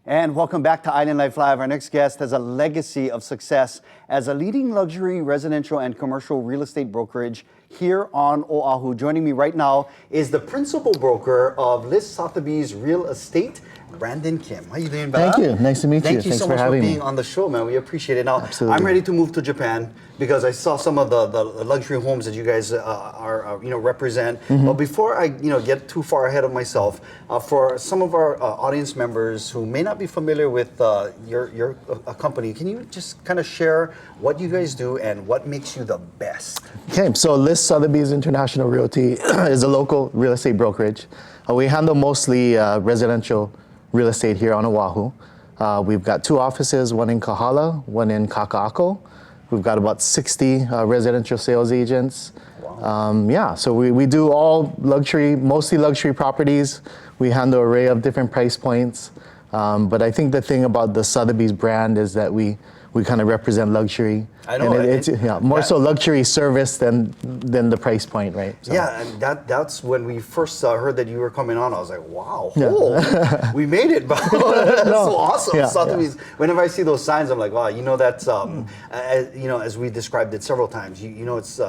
And welcome back to Island Life Live. Our next guest has a legacy of success as a leading luxury residential and commercial real estate brokerage here on Oahu. Joining me right now is the principal broker of Liz Sotheby's Real Estate, Brandon Kim. How you doing, Brad? Thank you. Nice to meet you. Thank you Thanks so for much for having being me. on the show, man. We appreciate it. Now, Absolutely. I'm ready to move to Japan because I saw some of the luxury homes that you guys represent. But before I get too far ahead of myself, for some of our audience members who may not be familiar with your company, can you just kind of share what you guys do and what makes you the best? Okay, so Liz Sotheby's International Realty is a local real estate brokerage. We handle mostly residential real estate here on Oahu. We've got 2 offices, one in Kahala, one in Kaka'ako. We've got about 60 residential sales agents. Wow. So we do all luxury, mostly luxury properties. We handle an array of different price points. But I think the thing about the Sotheby's brand is that we kind of represent luxury. I know. And it's more so luxury service than the price point, right? So. Yeah, and that's when we first heard that you were coming on. I was like, wow, we made it, bro. That's so awesome. Sotheby's. Whenever I see those signs, I'm like, wow, that's as we described it several times. It's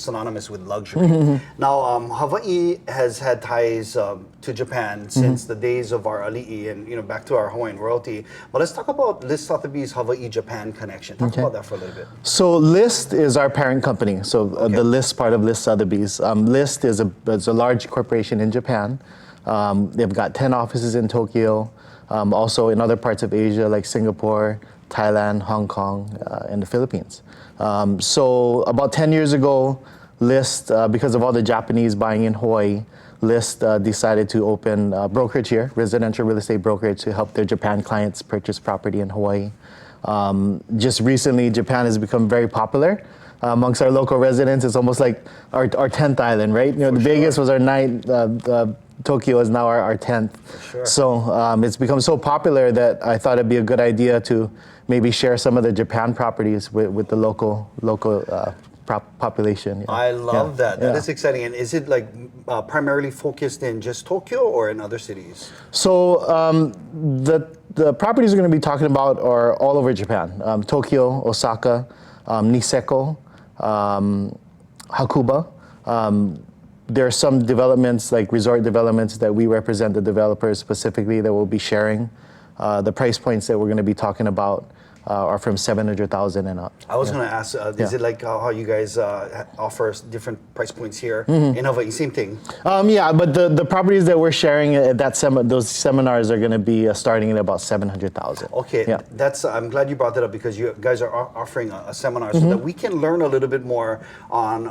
synonymous with luxury. Now, Hawaii has had ties to Japan since the days of our ali'i and back to our Hawaiian royalty. But let's talk about Liz Sotheby's Hawaii-Japan connection. Talk about that for a little bit. So List is our parent company. So the List part of Liz Sotheby's. List is a large corporation in Japan. They've got 10 offices in Tokyo, also in other parts of Asia like Singapore, Thailand, Hong Kong, and the Philippines. So about 10 years ago, List, because of all the Japanese buying in Hawaii, List decided to open a brokerage here, residential real estate brokerage, to help their Japan clients purchase property in Hawaii. Just recently, Japan has become very popular amongst our local residents. It's almost like our 10th island, right? Vegas was our 9th, Tokyo is now our 10th. Sure. So it's become so popular that I thought it'd be a good idea to maybe share some of the Japan properties with the local population. I love that. That is exciting. And is it like primarily focused in just Tokyo or in other cities? So the properties we're going to be talking about are all over Japan. Tokyo, Osaka, Niseko, Hakuba. There are some developments, like resort developments, that we represent the developers specifically that will be sharing. The price points that we're going to be talking about are from 700,000 and up. I was going to ask, is it like how you guys offer different price points here in Hawaii? Same thing. But the properties that we're sharing at those seminars are going to be starting at about 700,000. Okay, I'm glad you brought that up because you guys are offering a seminar so that we can learn a little bit more on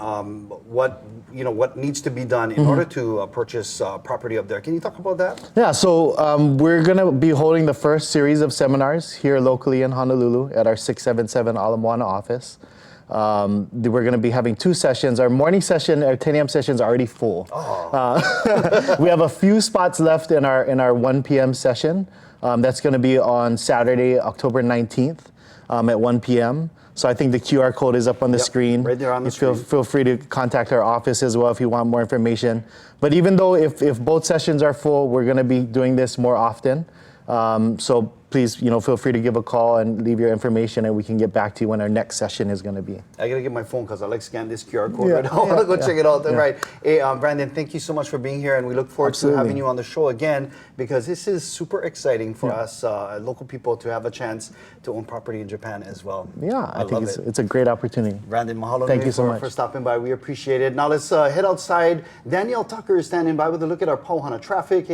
what needs to be done in order to purchase property up there. Can you talk about that? Yeah, so we're going to be holding the first series of seminars here locally in Honolulu at our 677 Ala Moana office. We're going to be having 2 sessions. Our morning session, our 10 a.m. session is already full. We have a few spots left in our 1 p.m. session. That's going to be on Saturday, October 19th at 1 p.m. So I think the QR code is up on the screen. Right there on the screen. Feel free to contact our office as well if you want more information. But even though if both sessions are full, we're going to be doing this more often. So please, feel free to give a call and leave your information, and we can get back to you when our next session is going to be. I gotta get my phone because I like scan this QR code right now. I want to go check it out. Right. Hey, Brandon, thank you so much for being here, and we look forward to having you on the show again because this is super exciting for us local people to have a chance to own property in Japan as well. Yeah, I think it's a great opportunity. Brandon, mahalo. Thank you so much for stopping by. We appreciate it. Now let's head outside. Danielle Tucker is standing by with a look at our Pauhana traffic. Hey,